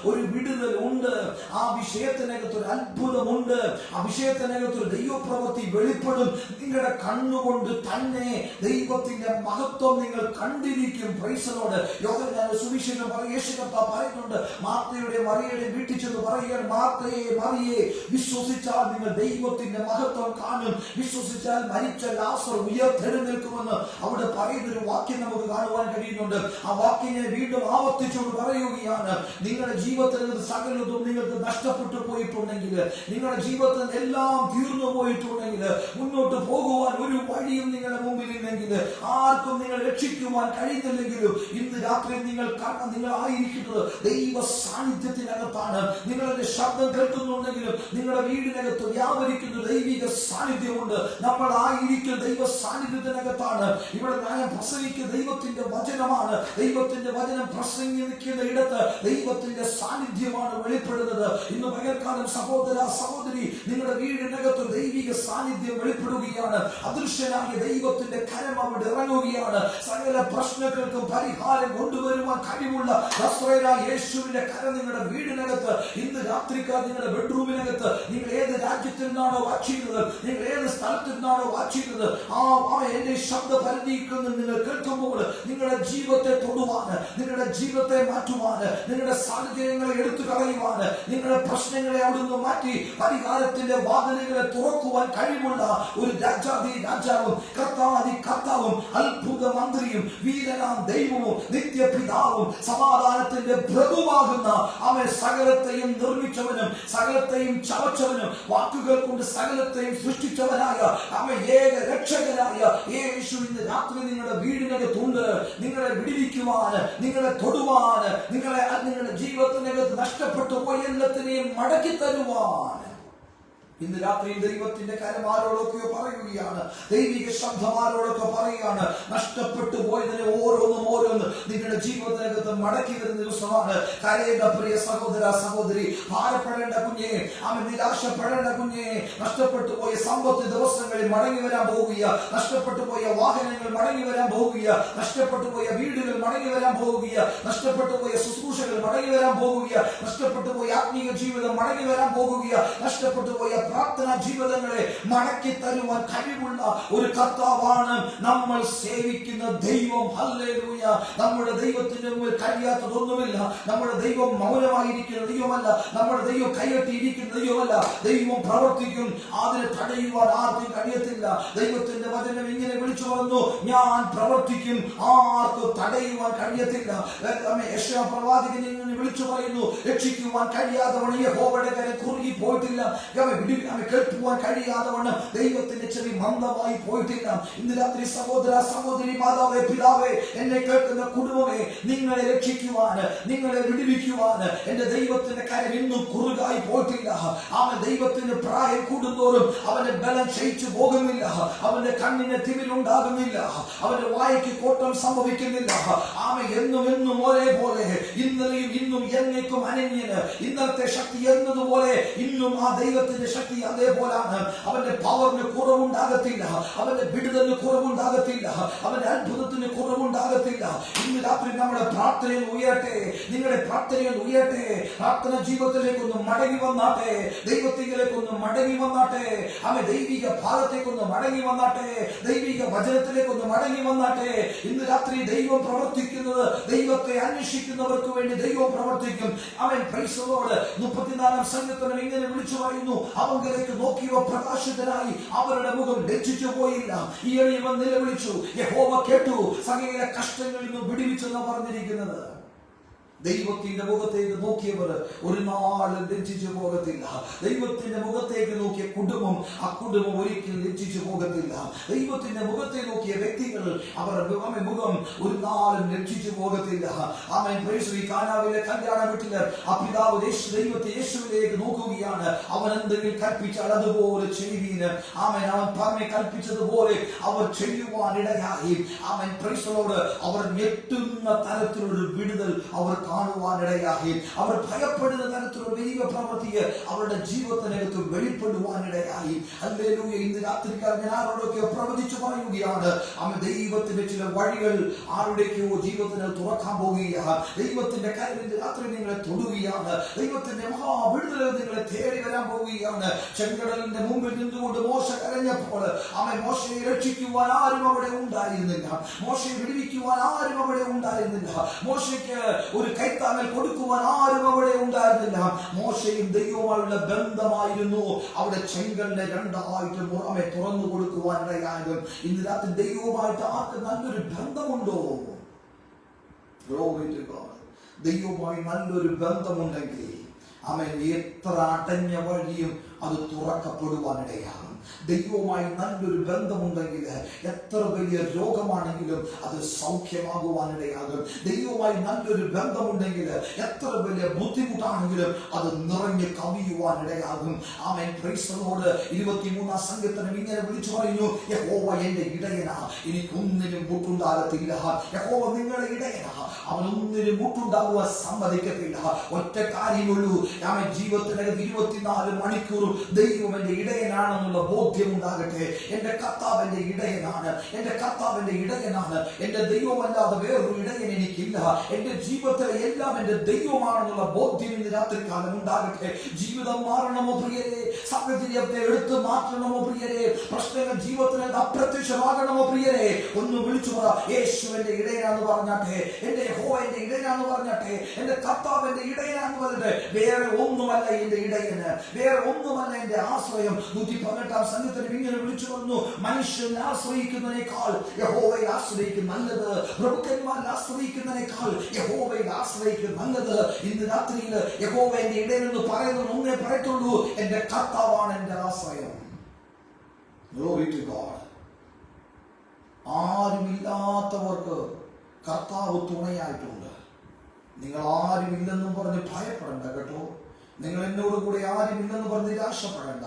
ഒരു വിടുതൽ ഉണ്ട്. ആ വിഷയത്തിനകത്ത് ഒരു അത്ഭുതമുണ്ട്. ആ വിഷയത്തിനകത്ത് ഒരു ദൈവപ്രവൃത്തി വെളിപ്പെടും. നിങ്ങളുടെ കണ്ണുകൊണ്ട് തന്നെ ദൈവത്തിന്റെ മഹത്വം നിങ്ങൾ കണ്ടിരിക്കും. പ്രൈസലോട് യോഹന്നാൻ സുവിശേഷം യേശു കർത്താവ് പറയുന്നുണ്ട്, മാർത്തയുടെ മറിയയുടെ വീട്ടിൽ ചെന്ന് പറയുകയാണ്, മാർത്തയെ മറിയെ, വിശ്വസിച്ചാൽ നിങ്ങൾ ദൈവത്തിന്റെ മഹത്വം കാണും, വിശ്വസിച്ചാൽ മരിച്ച ലാസർ ഉയർത്തെഴുന്നേൽക്കുമെന്ന് അവിടെ പറയുന്നൊരു വാക്യം നമുക്ക് കാണുവാൻ കഴിയുന്നുണ്ട്. ആ വാക്യം വീണ്ടും ആവർത്തിച്ചുകൊണ്ട് പറയുകയാണ്, നിങ്ങളുടെ ജീവിതത്തിൽ സകലതും നിങ്ങൾക്ക് നഷ്ടപ്പെട്ടു പോയിട്ടുണ്ടെങ്കിൽ, നിങ്ങളുടെ ജീവിതത്തിൽ എല്ലാം തീർന്നു പോയിട്ടുണ്ടെങ്കിൽ, മുന്നോട്ട് പോകുവാൻ ഒരു വഴിയും നിങ്ങളുടെ മുമ്പിൽ ഇല്ലെങ്കിൽ, ആർക്കും നിങ്ങൾ രക്ഷിക്കുവാൻ കഴിയുന്നില്ലെങ്കിലും, ഇന്ന് രാത്രി നിങ്ങൾ ആയിരിക്കുന്നത് ദൈവ സാന്നിധ്യത്തിനകത്താണ്. നിങ്ങളുടെ ശബ്ദം കേൾക്കുന്നുണ്ടെങ്കിലും നിങ്ങളുടെ വീടിനകത്ത് വ്യാപരിക്കുന്ന ദൈവിക സാന്നിധ്യമുണ്ട്. നമ്മൾ ആയിരിക്കുന്ന ദൈവ സാന്നിധ്യത്തിനകത്താണ്. ഇവിടെ ഞാൻ പ്രസംഗിക്കുന്ന ദൈവത്തിന്റെ വചനമാണ്. ദൈവത്തിന്റെ വചനം പ്രസംഗിക്കുന്ന ഇടത്ത് ദൈവത്തിന്റെ സാന്നിധ്യമാണ് വെളിപ്പെടുന്നത്. ഇന്ന് പകൽക്കാലം സഹോദര സഹോദരി, നിങ്ങളുടെ വീടിനകത്ത് ദൈവിക സാന്നിധ്യം വെളിപ്പെടുകയാണ്. അദൃശ്യനായ ദൈവത്തിന്റെ കരം അവിടെ ഇറങ്ങുകയാണ്. സകല പ്രശ്നങ്ങൾക്കും പരിഹാരം കൊണ്ടുവരുവാൻ കഴിവുള്ള യേശുവിന്റെ കരം നിങ്ങളുടെ വീടിനകത്ത് ഇന്ന് രാത്രിക്കാർ നിങ്ങളുടെ ബെഡ്റൂമിനകത്ത്, നിങ്ങൾ ഏത് രാജ്യത്തിൽ നിന്നാണോ വാച്ച് ചെയ്യുന്നത്, നിങ്ങൾ ഏത് സ്ഥലത്തിൽ നിന്നാണോ വാച്ച് ചെയ്യുന്നത്, എന്റെ ശബ്ദ പരിധിക്കുന്നത് നിങ്ങൾ കേൾക്കുമ്പോൾ നിങ്ങളുടെ ജീവിതത്തെ തൊടുവാന്, നിങ്ങളുടെ ജീവിതത്തെ മാറ്റുവാന്, നിങ്ങളുടെ സാഹചര്യങ്ങളെ എടുത്തു കളയുവാന്, നിങ്ങളുടെ പ്രശ്നങ്ങളെ അവിടുന്ന് മാറ്റി പരിഹാരത്തിന്റെ വാതിലുകളെ തുറക്കുവാൻ കഴിവുള്ള ഒരു രാജാതി രാജാവും കർത്താതി കർത്താവും അത്ഭുത മന്ത്രിയും വീരനാം ദൈവവും നിത്യപിതാവും സമാധാനത്തിന്റെ പ്രഭുവാകുന്ന അവൻ സകലത്തെയും നിർമ്മിച്ചവനും സകലത്തെയും ചവച്ചവനും വാക്കുകൾ കൊണ്ട് സകലത്തെയും സൃഷ്ടിച്ചവനായ അവൻ ഏക രക്ഷകനായ യേശു ഇന്ന് രാത്രി നിങ്ങളുടെ വീടിനകത്തുണ്ട്. നിങ്ങളെ വിടിവിക്കുവാന്, നിങ്ങളെ തൊടുവാന്, നിങ്ങളുടെ ജീവിതത്തിനകത്ത് നഷ്ടപ്പെട്ടു പോയ എല്ലാത്തിനെയും മടക്കി തരുവാൻ ഇന്ന് രാത്രി ദൈവത്തിന്റെ കാര്യം ആരോടൊക്കെയോ പറയുകയാണ്. ദൈവിക ശബ്ദം ആരോടൊക്കെ പറയുകയാണ്. നഷ്ടപ്പെട്ടു പോയതിനെ ഓരോന്ന് നിങ്ങളുടെ ജീവിതത്തിനകത്ത് മടക്കി വരുന്ന ദിവസമാണ്. കരയേണ്ട പ്രിയ സഹോദര സഹോദരി, ഭാരപ്പെടേണ്ട കുഞ്ഞെ, അവൻ നിരാശപ്പെടേണ്ട കുഞ്ഞെ, നഷ്ടപ്പെട്ടു പോയ സമ്പത്ത് ദിവസങ്ങളിൽ മടങ്ങി വരാൻ പോവുക, നഷ്ടപ്പെട്ടു പോയ വാഹനങ്ങൾ മടങ്ങി വരാൻ പോവുക, നഷ്ടപ്പെട്ടു പോയ വീടുകൾ മടങ്ങി വരാൻ പോവുക, നഷ്ടപ്പെട്ടു പോയ ശുശ്രൂഷകൾ മടങ്ങി വരാൻ പോവുക, നഷ്ടപ്പെട്ടു പോയ ആത്മീയ ജീവിതം മടങ്ങി വരാൻ പോകുക, നഷ്ടപ്പെട്ടു പോയ പ്രാർത്ഥനാ ജീവിതങ്ങളെ മടക്കി തരുവാൻ കഴിവുള്ള ഒരു കർത്താവാണ് നമ്മൾ സേവിക്കുന്ന ദൈവം. ഹല്ലേലൂയ. നമ്മുടെ ദൈവത്തിന്റെ മുമ്പിൽ കഴിയാത്തതൊന്നുമില്ല. നമ്മുടെ ദൈവം മൗനമായിരിക്കുന്ന ദൈവമല്ല. നമ്മുടെ ദൈവം കൈയ്യട്ടിയിരിക്കുന്ന ദൈവമല്ല. ദൈവം പ്രവർത്തിക്കും, അതിനെ തടയുവാൻ ആർക്കും കഴിയത്തില്ല. ദൈവത്തിന്റെ വചനം ഇങ്ങനെ വിളിച്ചു പറഞ്ഞു, ഞാൻ പ്രവർത്തിക്കും, ആർക്കും തടയുവാൻ കഴിയത്തില്ല. യെശയ്യാ പ്രവാചകൻ ഇങ്ങനെ വിളിച്ചു പറയുന്നു, രക്ഷിക്കുവാൻ കഴിയാത്തവണ്ണം യഹോവയുടെ കരം കുറുകി പോയിട്ടില്ല, കേൾക്കുവാൻ കഴിയാത്തവണ്ണം ദൈവത്തിന്റെ ചെവി മന്ദമായി പോയിട്ടില്ല. ഇന്ന് രാത്രി സഹോദര സഹോദരി, മാതാവേ പിതാവേ, എന്നെ കേൾക്കുന്ന കുടുംബമേ, നിങ്ങളെ രക്ഷിക്കുവാന്, നിങ്ങളെ വിടുവിക്കുവാന് എന്റെ ദൈവത്തിന്റെ കരം ഇന്നും കുറുകായി പോയിട്ടില്ല. അവൻ ദൈവത്തിന് പ്രായം കൂടുന്തോറും അവന്റെ ബലം ക്ഷയിച്ചു പോകുന്നില്ല, അവന്റെ കണ്ണിന് തിമിരുണ്ടാകുന്നില്ല, അവന്റെ വായ്ക്ക് കോട്ടം സംഭവിക്കുന്നില്ല. അവൻ എന്നും ഒരേപോലെ, ഇന്നലെയും ഇന്നും എന്നേക്കും അനന്യന്. ഇന്നത്തെ ശക്തി എന്നതുപോലെ ഇന്നും ആ ദൈവത്തിന്റെ ശക്തി അതേപോലാണ്. അവന്റെ പവറിന് കുറവുണ്ടാകത്തില്ല, അവന്റെ വിടുതലിന് കുറവുണ്ടാകത്തില്ല, അവന്റെ അത്ഭുതത്തിന് കുറവുണ്ടാകത്തില്ല. ഇന്ന് രാത്രി നമ്മുടെ പ്രാർത്ഥനയിൽ ഉയരട്ടെ, നിങ്ങളുടെ പ്രാർത്ഥനയിൽ ഉയരട്ടെ. പ്രാർത്ഥന ജീവിതത്തിലേക്കൊന്ന് മടങ്ങി വന്നാട്ടെ, ദൈവത്തിലേക്കൊന്ന് മടങ്ങി വന്നാട്ടെ, അവൻ ദൈവിക ഭാഗത്തേക്കൊന്ന് മടങ്ങി വന്നാട്ടെ, ദൈവിക വചനത്തിലേക്കൊന്ന് മടങ്ങി വന്നാട്ടെ. ഇന്ന് രാത്രി ദൈവം പ്രവർത്തിക്കുന്നത്, ദൈവത്തെ അന്വേഷിക്കുന്നവർക്ക് വേണ്ടി ദൈവം പ്രവർത്തിക്കും. അവൻ പ്രൈസലോട് 34-ാം സങ്കീർത്തനം ഇങ്ങനെ വിളിച്ചു പറയുന്നു, അവങ്കലേക്ക് നോക്കിയവ പ്രകാശിതനായി, അവരുടെ മുഖം ലജ്ജിച്ചു പോയില്ല. ഈ എളിയവൻ നിലവിളിച്ചു, യഹോവ കേട്ടു, സകല കഷ്ടങ്ങളിൽ നിന്നും വിടുവിച്ചെന്ന് പറഞ്ഞിരിക്കുന്നത്. ദൈവത്തിന്റെ മുഖത്തേക്ക് നോക്കിയവർ ഒരു നാളും ലജ്ജിച്ചു പോകത്തില്ല. ദൈവത്തിന്റെ മുഖത്തേക്ക് നോക്കിയ കുടുംബം, ആ കുടുംബം ഒരിക്കലും ലജ്ജിച്ചു പോകത്തില്ല. ദൈവത്തിന്റെ മുഖത്തെ നോക്കിയ വ്യക്തികൾ, അവരുടെ മുഖം ഒരു നാളും ലജ്ജിച്ചു പോകത്തില്ല. ആമേൻ. പ്രൈസ്. കാനാവിലെ കല്യാണ വീട്ടില് ആ പിതാവ് ദൈവത്തെ യേശുവിലേക്ക് നോക്കുകയാണ്. അവൻ എന്തെങ്കിലും കൽപ്പിച്ചാൽ അതുപോലെ ചെയ്യുവീന്. ആമേൻ. അവൻ പറഞ്ഞ് കൽപ്പിച്ചതുപോലെ അവർ ചെയ്യുവാനിടയായി. ആമേൻ. പ്രൈസലോട് അവർ ഞെട്ടുന്ന തരത്തിലൊരു വിടുതൽ അവർ കാണുവാനിടയായി. അവർ ഭയപ്പെടുന്ന തരത്തിലുള്ള ദൈവ പ്രവൃത്തിയെ അവരുടെ ജീവിതത്തിനകത്ത് വെളിപ്പെടുവാനിടയായി. ഹല്ലേലൂയ. ഇന്ന് രാത്രിക്കാലം ഞാൻ ആരോടൊക്കെ പ്രവചിച്ചു പറയുകയാണ്. ദൈവത്തിന്റെ ചില വഴികൾ ആരുടെയൊക്കെയോ ജീവിതത്തിന് തുറക്കാൻ പോവുകയാണ്. ദൈവത്തിന്റെ കരുവിന്റെ രാത്രി നിങ്ങളെ തൊടുകയാണ്. ദൈവത്തിന്റെ മഹാവിടുതൽ നിങ്ങളെ തേടി വരാൻ പോവുകയാണ്. ചെങ്കടലിന്റെ മുമ്പിൽ നിന്നുകൊണ്ട് മോശ കരഞ്ഞപ്പോൾ മോശയെ രക്ഷിക്കുവാൻ ആരും അവിടെ ഉണ്ടായിരുന്നില്ല. മോശയെ വിടുവിക്കുവാൻ ആരും അവിടെ ഉണ്ടായിരുന്നില്ല. മോശയ്ക്ക് ഒരു കൈത്താങ്ങൽ കൊടുക്കുവാൻ ആരും അവിടെ ഉണ്ടായിരുന്നില്ല. മോശയും ദൈവവുമായുള്ള ബന്ധമായിരുന്നു അവിടെ ചെങ്കലിനെ രണ്ടായിട്ട് തുറന്നു കൊടുക്കുവാൻ ഇടയായത്. ഇന്ന് രാത്രി ദൈവവുമായിട്ട് ആർക്ക് നല്ലൊരു ബന്ധമുണ്ടോ? ദൈവവുമായി നല്ലൊരു ബന്ധമുണ്ടെങ്കിൽ അവൻ എത്ര അടഞ്ഞ വഴിയും അത് തുറക്കപ്പെടുവാനിടയാകും. ദൈവവുമായി നല്ലൊരു ബന്ധമുണ്ടെങ്കിൽ എത്ര വലിയ രോഗമാണെങ്കിലും അത് സൗഖ്യമാകുവാനിടയാകും. ദൈവവുമായി നല്ലൊരു ബന്ധമുണ്ടെങ്കിൽ എത്ര വലിയ ബുദ്ധിമുട്ടാണെങ്കിലും അത് നിറഞ്ഞ് കവിയുവാനിടയാകും. ആമേൻ. Praise the lord. 23-ാം സങ്കീർത്തനം ഇങ്ങനെ വിളിച്ചു പറയുന്നു, യഹോവ എന്റെ ഇടയനാ, എനിക്കൊന്നിനും മുട്ടുണ്ടാകത്തില്ല. യഹോവ നിങ്ങളുടെ ഇടയനാ, അവനൊന്നിനും മുട്ടുണ്ടാകുവാൻ സമ്മതിക്കത്തില്ല. ഒറ്റ കാര്യമുള്ളൂ, ആമേൻ. ജീവിതത്തിനകത്ത് 24 മണിക്കൂറും ദൈവം എന്റെ ഇടയനാണെന്നുള്ള ബോധ്യം ഉണ്ടാകട്ടെ. എന്റെ കർത്താവ് എന്റെ ഇടയനാണ്, എന്റെ കർത്താവ് എന്റെ ഇടയനാണ്. എന്റെ ദൈവമല്ലാതെ വേറൊരു ഇടയൻ എനിക്കില്ല. എന്റെ ജീവിതത്തിലെ എല്ലാം എന്റെ ദൈവമാണെന്നുള്ള ബോധ്യം ഇന്ന് രാത്രികാലം ഉണ്ടാകട്ടെ. ജീവിതം മാറണമോ പ്രിയരെ? സാഹചര്യത്തെ എടുത്തു മാറ്റണമോ പ്രിയരെ? പ്രശ്നങ്ങൾ ജീവിതത്തിന് അപ്രത്യക്ഷമാകണമോ പ്രിയരെ? ഒന്ന് വിളിച്ചു പറ, യേശു എന്റെ ഇടയനാന്ന് പറഞ്ഞാട്ടെ, എന്റെ യഹോവ എന്റെ ഇടയനാന്ന് പറഞ്ഞാട്ടെ, എന്റെ കർത്താവ് എന്റെ ഇടയനാന്ന് പറഞ്ഞിട്ട് വേറെ ഒന്നുമല്ല എന്റെ ഇടയന്, വേറെ ഒന്നുമല്ല എന്റെ ആശ്രയം. 118-ാം സങ്കീർത്തനം ഇങ്ങനെ വിളിച്ചു പറഞ്ഞു, മനുഷ്യൻ ആശ്രയിക്കുന്നതിനേക്കാൾ യഹോവയിൽ ആശ്രയിക്കും നല്ലത്, പ്രഭുക്കന്മാരിൽ ആശ്രയിക്കുന്നതിനേക്കാൾ യഹോവയിൽ ആശ്രയിക്കും നല്ലത്. ഇന്ന് രാത്രിയിൽ യഹോവ എന്റെ ഇടയനെന്ന് പറയുന്നത് ഒന്നേ പറയത്തുള്ളൂ, എന്റെ കർത്താവാണ് എന്റെ ആശ്രയം. Glory to God. ആരുമില്ലാത്തവർക്ക് കർത്താവ് തുണയായിട്ടുണ്ട്. നിങ്ങൾ ആരുമില്ലെന്നും പറഞ്ഞ് ഭയപ്പെടണ്ട കേട്ടോ. നിങ്ങൾ എന്നോട് കൂടെ ആരുമില്ലെന്ന് പറഞ്ഞ് നിരാശപ്പെടേണ്ട.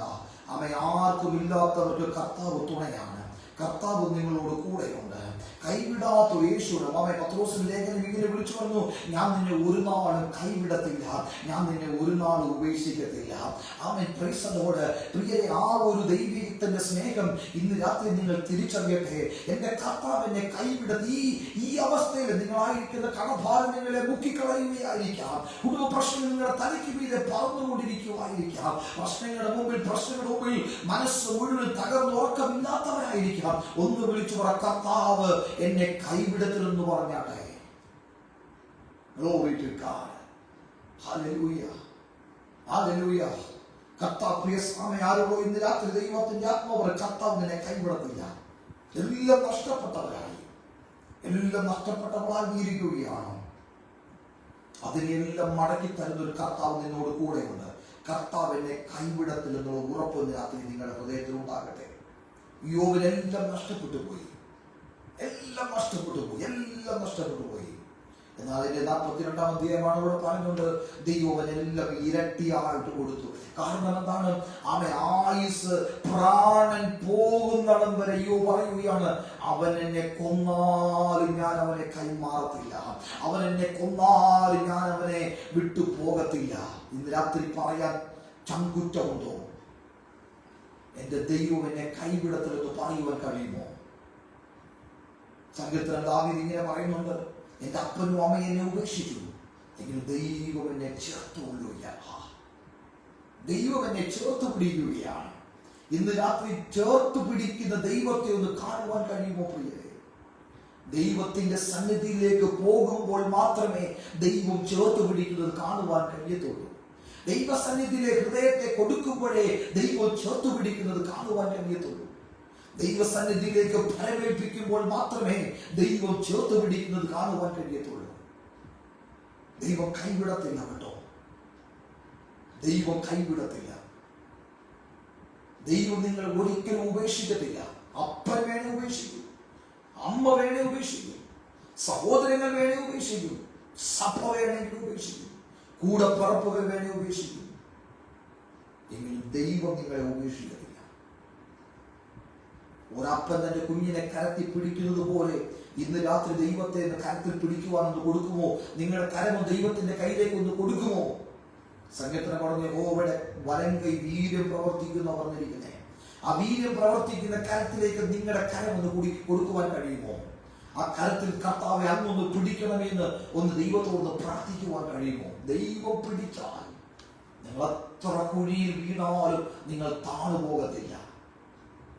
അവൻ ആർക്കും ഇല്ലാത്തവർക്ക് കർത്താവ് തുണയാണ്. കർത്താവ് നിങ്ങളോട് കൂടെയുണ്ട്. കൈവിടാത്ത യേശുവിനെ അവൻ പത്രോസിന്റെ ലേഖനം ഇങ്ങനെ വിളിച്ചു പറഞ്ഞു, ഞാൻ നിന്നെ ഒരു നാളും കൈവിടത്തില്ല, ഞാൻ നിന്നെ ഒരു നാളും ഉപേക്ഷിക്കത്തില്ല. അവൻ പ്രൈസലോട് പ്രിയരെ, ആ ഒരു ദൈവത്തിന്റെ സ്നേഹം ഇന്ന് രാത്രി നിങ്ങൾ തിരിച്ചറിയട്ടെ. എന്റെ കർത്താവ് എന്നെ കൈവിടത്തി. ഈ അവസ്ഥയിൽ നിങ്ങളായിരിക്കുന്ന കടഭാരം നിങ്ങളെ മുക്കിക്കളയുകയായിരിക്കാം. കുടുംബ പ്രശ്നം നിങ്ങളുടെ തലയ്ക്ക് മീതെ പറന്നുകൊണ്ടിരിക്കുവായിരിക്കാം. പ്രശ്നങ്ങളുടെ മുമ്പിൽ മനസ്സ് മുഴുവൻ തകർന്നുറക്കമില്ലാത്തവരായിരിക്കാം. ഒന്ന് വിളിച്ചു പറ, കർത്താവ് എന്നെ കൈവിടത്തില്ലെന്ന് പറഞ്ഞാട്ടെ. Glory to God. Hallelujah. Hallelujah. കർത്താവ് പ്രിയ സ്വാമി ആരോടോ ഇന്ന് രാത്രി ദൈവത്തിന്റെ ആത്മാവ് കർത്താവ് നിന്നെ കൈവിടത്തില്ല. എല്ലാം നഷ്ടപ്പെട്ടവരായി, എല്ലാം നഷ്ടപ്പെട്ടവരായിരിക്കുകയാണ്. അതിനെല്ലാം മടക്കി തരുന്ന ഒരു കർത്താവ് നിന്നോട് കൂടെയുണ്ട്. കർത്താവ് എന്നെ കൈവിടത്തില്ലെന്നുള്ള ഉറപ്പ് രാത്രി നിങ്ങളുടെ ഹൃദയത്തിൽ ഉണ്ടാകട്ടെ. യോബിനെല്ലാം നഷ്ടപ്പെട്ടു പോയി, എല്ലാം നഷ്ടപ്പെട്ടു പോയി. എന്നാൽ അതിന്റെ 42-ാം അധ്യായമാണ് ഇവിടെ പറഞ്ഞുകൊണ്ട് ദൈവം എല്ലാം ഇരട്ടിയായിട്ട് കൊടുത്തു. കാരണം എന്താണ്? അവൻ ആയുസ് പ്രാണൻ പോകുന്നിടം വരെ പറയുകയാണ്, അവൻ എന്നെ കൊന്നാലും ഞാൻ അവനെ കൈമാറത്തില്ല, അവൻ എന്നെ കൊന്നാലും ഞാൻ അവനെ വിട്ടു പോകത്തില്ല. ഇന്ന് രാത്രി പറയാൻ ചങ്കുറ്റമുണ്ടോ? എന്റെ ദൈവം എന്നെ കൈവിടത്തില്ലെന്ന് പറയുവാൻ കഴിയുമോ? സങ്കീർത്തനം ദാവീദ് ഇങ്ങനെ പറയുന്നുണ്ട്, എന്റെ അപ്പനും അമ്മയും എന്നെ ഉപേക്ഷിച്ചു, എങ്കിലും ദൈവം എന്നെ ചേർത്തുകൊള്ളുകയാണ്. ദൈവം എന്നെ ചേർത്ത് പിടിക്കുകയാണ്. ഇന്ന് രാത്രി ചേർത്ത് പിടിക്കുന്ന ദൈവത്തെ ഒന്ന് കാണുവാൻ കഴിയുമോ പ്രിയരെ? ദൈവത്തിന്റെ സന്നിധിയിലേക്ക് പോകുമ്പോൾ മാത്രമേ ദൈവം ചേർത്ത് പിടിക്കുന്നത് കാണുവാൻ കഴിയത്തുള്ളൂ. ദൈവസന്നിധിയിലെ ഹൃദയത്തെ കൊടുക്കുമ്പോഴേ ദൈവം ചേർത്ത് പിടിക്കുന്നത് കാണുവാൻ കഴിയത്തുള്ളൂ. ദൈവസന്നിധിയിലേക്ക് ഫലമേൽപ്പിക്കുമ്പോൾ മാത്രമേ ദൈവം ചേർത്ത് പിടിക്കുന്നത് കാണുവാൻ കഴിയത്തുള്ളൂ. ദൈവം കൈവിടത്തില്ല കേട്ടോ. ദൈവം കൈവിടത്തില്ല. ദൈവം നിങ്ങൾ ഒരിക്കലും ഉപേക്ഷിക്കത്തില്ല. അപ്പൻ വേണേ ഉപേക്ഷിക്കും, അമ്മ വേണേ ഉപേക്ഷിക്കും, സഹോദരങ്ങൾ വേണേ ഉപേക്ഷിക്കും, സഭ വേണമെങ്കിൽ ഉപേക്ഷിക്കും, കൂടെ പറപ്പുകൾ വേണേ ഉപേക്ഷിക്കും. എങ്കിലും ദൈവം നിങ്ങളെ ഉപേക്ഷിക്കത്തില്ല. ഒരപ്പൻ തന്റെ കുഞ്ഞിനെ കരത്തിൽ പിടിക്കുന്നത് പോലെ ഇന്ന് രാത്രി ദൈവത്തെ കരത്തിൽ പിടിക്കുവാനൊന്ന് കൊടുക്കുമോ? നിങ്ങളുടെ കരമോ ദൈവത്തിന്റെ കയ്യിലേക്ക് ഒന്ന് കൊടുക്കുമോ? സങ്കീർത്തനം പറഞ്ഞു, യഹോവയുടെ വലങ്കൈ വീര്യം പ്രവർത്തിക്കുന്ന പറഞ്ഞിരിക്കുന്നേ. ആ വീര്യം പ്രവർത്തിക്കുന്ന കരത്തിലേക്ക് നിങ്ങളുടെ കരം ഒന്ന് കൊടുക്കുവാൻ കഴിയുമോ? ആ കരത്തിൽ കർത്താവെ അങ്ങൊന്ന് പിടിക്കണമെന്ന് ഒന്ന് ദൈവത്തോട് പ്രാർത്ഥിക്കുവാൻ കഴിയുമോ? ദൈവം പിടിച്ചാൽ നിങ്ങൾ എത്ര കുഴിയിൽ വീണാലും നിങ്ങൾ താണുപോകത്തില്ല.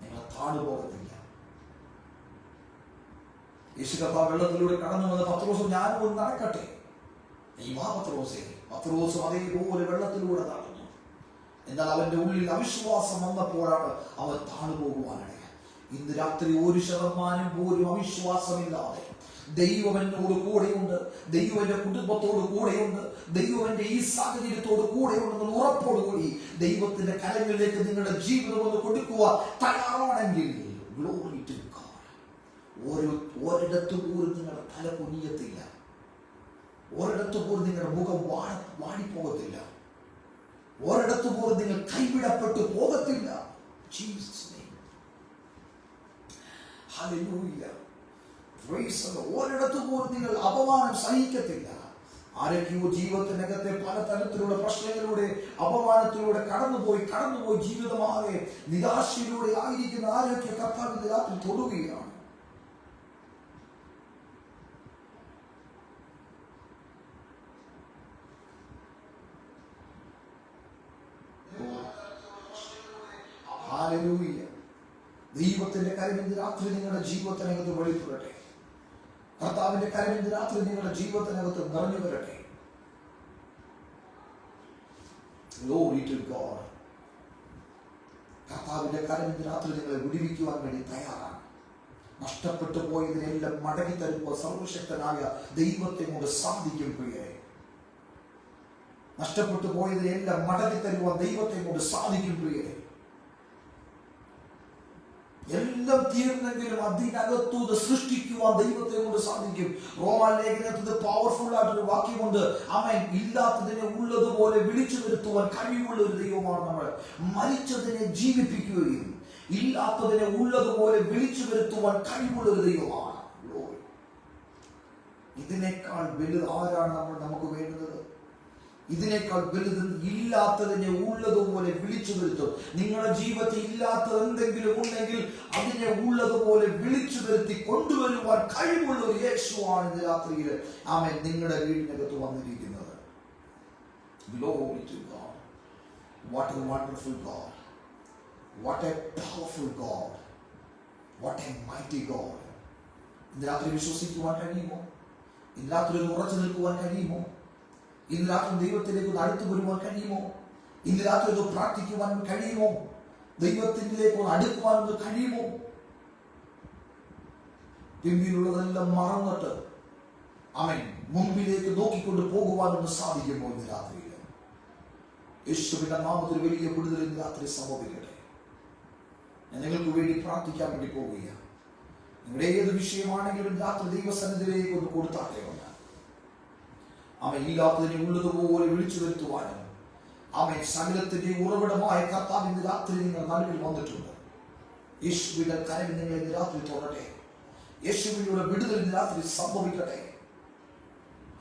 നിങ്ങൾ താണുപോകത്തില്ല. യേശു കർത്താവ് വെള്ളത്തിലൂടെ കടന്നു വന്ന പത്രോസ്, ഞാനും ഒന്ന് നടക്കട്ടെ. പത്രോസും അതേപോലെ വെള്ളത്തിലൂടെ നടന്നു. എന്നാൽ അവന്റെ ഉള്ളിൽ അവിശ്വാസം വന്നപ്പോഴാണ് അവൻ താണുപോകുവാനിടയായത്. ഇന്ന് രാത്രി 1% പോലും അവിശ്വാസമില്ലാതെ ദൈവം എന്നോട് കൂടെയുണ്ട്, ദൈവം എന്റെ കുടുംബത്തോട് കൂടെയുണ്ട്, ദൈവം എന്റെ ഈ സാഹചര്യത്തോട് കൂടെയുണ്ടെന്നുള്ള ഉറപ്പോടുകൂടി ദൈവത്തിന്റെ കരങ്ങളിലേക്ക് നിങ്ങളുടെ ജീവിതം ഒന്ന് കൊടുക്കുവാൻ തയ്യാറാണെങ്കിൽ ഗ്ലോറി ടു ഗോഡ്. ഒരിടത്തു പോലും നിങ്ങളുടെ തല കുനിയത്തില്ല. ഒരിടത്തു പോലും നിങ്ങളുടെ മുഖം വാടിപ്പോകത്തില്ല. ഒരിടത്തു പോലും നിങ്ങൾ കൈവിടപ്പെട്ടു പോകത്തില്ല. Jesus name. Hallelujah. Praise the Lord. ഒരിടത്തു പോലും നിങ്ങൾ അപമാനം സഹിക്കത്തില്ല. ആരൊക്കെയോ ജീവിതത്തിനകത്തെ പലതരത്തിലുള്ള പ്രശ്നങ്ങളിലൂടെ അപമാനത്തിലൂടെ കടന്നുപോയി ജീവിതമാകെ നിരാശയിലൂടെ ആയിരിക്കുന്ന ആരൊക്കെ കർത്താവിന്റെ രാത്രി തൊടുകയാണ്. ഹല്ലേലൂയ. ദൈവത്തിന്റെ കരം ഇന്ന് രാത്രി നിങ്ങളുടെ ജീവിതത്തിനകത്ത് വെളിപ്പെടട്ടെ. കർത്താവിന്റെ കരം ഇന്ന് രാത്രി നിങ്ങളുടെ ജീവിതത്തിനകത്ത് നിറഞ്ഞു വരട്ടെ. Glory to God. കർത്താവിന്റെ കരം ഇന്ന് രാത്രി നിങ്ങളെ വിടുവിക്കുവാൻ വേണ്ടി തയ്യാറാണ്. നഷ്ടപ്പെട്ടു പോയതിനെല്ലാം മടങ്ങി തരുമ്പോൾ സർവശക്തനായ ദൈവത്തെ കൊണ്ട് സാധിക്കും പ്രിയരെ. നഷ്ടപ്പെട്ടു പോയതിനെല്ലാം മടങ്ങി തരുവാൻ ദൈവത്തെ കൊണ്ട് സാധിക്കും പ്രിയരെ. എല്ലാം തീർന്നെങ്കിലും അതിനകത്തൂത് സൃഷ്ടിക്കുവാൻ ദൈവത്തെ കൊണ്ട് സാധിക്കും. റോമാലേഖനത്തിൽ പവർഫുൾ ആയിട്ടൊരു വാക്യമുണ്ട്, ആമേൻ. ഇല്ലാത്തതിനെ ഉള്ളതുപോലെ വിളിച്ചു വരുത്തുവാൻ കഴിവുള്ള ഒരു ദൈവമാണ് നമ്മൾ. മരിച്ചതിനെ ജീവിപ്പിക്കുകയും ഇല്ലാത്തതിനെ ഉള്ളതുപോലെ വിളിച്ചു വരുത്തുവാൻ കഴിവുള്ള ഒരു ദൈവമാണ്. ഇതിനേക്കാൾ വലുത് ആരാണ് നമുക്ക് വേണ്ടത്? ഇതിനേക്കാൾ വലുത് ഇല്ലാത്തതിനെ ഉള്ളതുപോലെ വിളിച്ചു വരുത്തും. നിങ്ങളുടെ ജീവിതത്തിൽ ഇല്ലാത്തത് എന്തെങ്കിലും ഉണ്ടെങ്കിൽ അതിനെ ഉള്ളതുപോലെ വിളിച്ചു വരുത്തി കൊണ്ടുവരുവാൻ കഴിവുള്ള ഒരു യേശുവാണ് ഇന്ന് രാത്രിയിൽ ആമേൻ നിങ്ങളുടെ വീടിനകത്ത് വന്നിരിക്കുന്നത്. Glory to God. What a wonderful God. What a powerful God. What a mighty God. ഇന്ന് രാത്രി വിശ്വസിക്കുവാൻ കഴിയുമോ? ഇന്ന് രാത്രി ഉറച്ചു നിൽക്കുവാൻ കഴിയുമോ? ഇന്ന് രാത്രി ദൈവത്തിലേക്ക് അടുത്തു വരുവാൻ കഴിയുമോ? ഇന്ന് രാത്രി ഒന്ന് പ്രാർത്ഥിക്കുവാൻ കഴിയുമോ? ദൈവത്തിലേക്ക് അടുക്കുവാൻ കഴിയുമോ? പിന്നിലുള്ളതെല്ലാം മറന്നിട്ട് ആമേൻ മുമ്പിലേക്ക് നോക്കിക്കൊണ്ട് പോകുവാനൊന്ന് സാധിക്കുമോ? ഇന്ന് രാത്രിയിൽ യേശുവിന്റെ നാമത്തിൽ വലിയ വിടുതൽ ഇന്ന് രാത്രി സംഭവിക്കട്ടെ. ഞാൻ നിങ്ങൾക്ക് വേണ്ടി പ്രാർത്ഥിക്കാൻ വേണ്ടി പോവുകയാണ്. നിങ്ങളുടെ ഏത് വിഷയമാണെങ്കിലും രാത്രി ദൈവസന്നിധിയിലേക്ക് ഒന്ന് കൊടുത്താട്ടെ. അവൻ ഇല്ലാത്തതിനെ ഉള്ളതുപോലെ വിളിച്ചു വരുത്തുവാനും അവൻ സകലത്തിന്റെ ഉറവിടമായ കർത്താവ് ഇന്ന് രാത്രി നിങ്ങൾ നടുവിൽ വന്നിട്ടുണ്ട്. യേശുവിന്റെ കരം നിങ്ങൾ ഇന്ന് രാത്രി തൊടട്ടെ. യേശുവിനുള്ള വിടുതൽ ഇന്ന് രാത്രി സംഭവിക്കട്ടെ.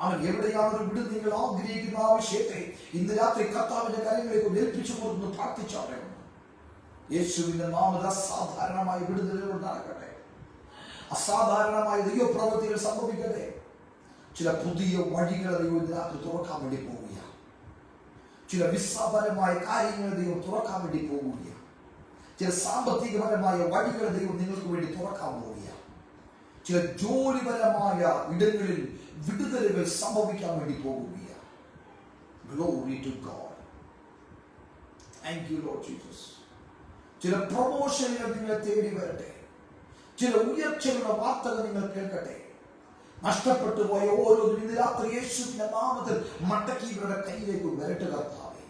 അവൻ എവിടെയാണ് ഒരു വിടുതൽ നിങ്ങൾ ആഗ്രഹിക്കുന്ന ആ വിഷയത്തെ ഇന്ന് രാത്രി കർത്താവിന്റെ കാര്യങ്ങളിലേക്ക് ഏൽപ്പിച്ചു കൊടുക്കുന്നു പ്രാർത്ഥിച്ചാട്ടെ. യേശുവിന്റെ നാമത്തിൽ അസാധാരണമായ വിടുതലുകൾ നടക്കട്ടെ. അസാധാരണമായ ദൈവപ്രവൃത്തികൾ സംഭവിക്കട്ടെ. ചില പുതിയ വഴികൾ ദൈവം രാത്രി തുറക്കാൻ വേണ്ടി പോവുകയാണ്. ചില വിസാപരമായ കാര്യങ്ങൾ ദൈവം തുറക്കാൻ വേണ്ടി പോവുകയാണ്. ചില സാമ്പത്തികപരമായ വഴികൾ ദൈവം നിങ്ങൾക്ക് വേണ്ടി തുറക്കാൻ പോവുകയാണ്. ചില ജോലിപരമായ ഇടങ്ങളിൽ വിടുതലുകൾ സംഭവിക്കാൻ വേണ്ടി പോവുകയാണ്. Glory to God. Thank you Lord Jesus. ചില പ്രൊമോഷനുകൾ നിങ്ങളെ തേടി വരട്ടെ. ചില ഉയർച്ചകളുടെ വാർത്തകൾ നിങ്ങൾ കേൾക്കട്ടെ. നഷ്ടപ്പെട്ടു പോയ ഓരോന്നും ഇന്ന് രാത്രി യേശുവിന്റെ നാമത്തിൽ മടക്കി ഇവരുടെ കയ്യിലേക്ക് വരട്ടെ കർത്താവേ.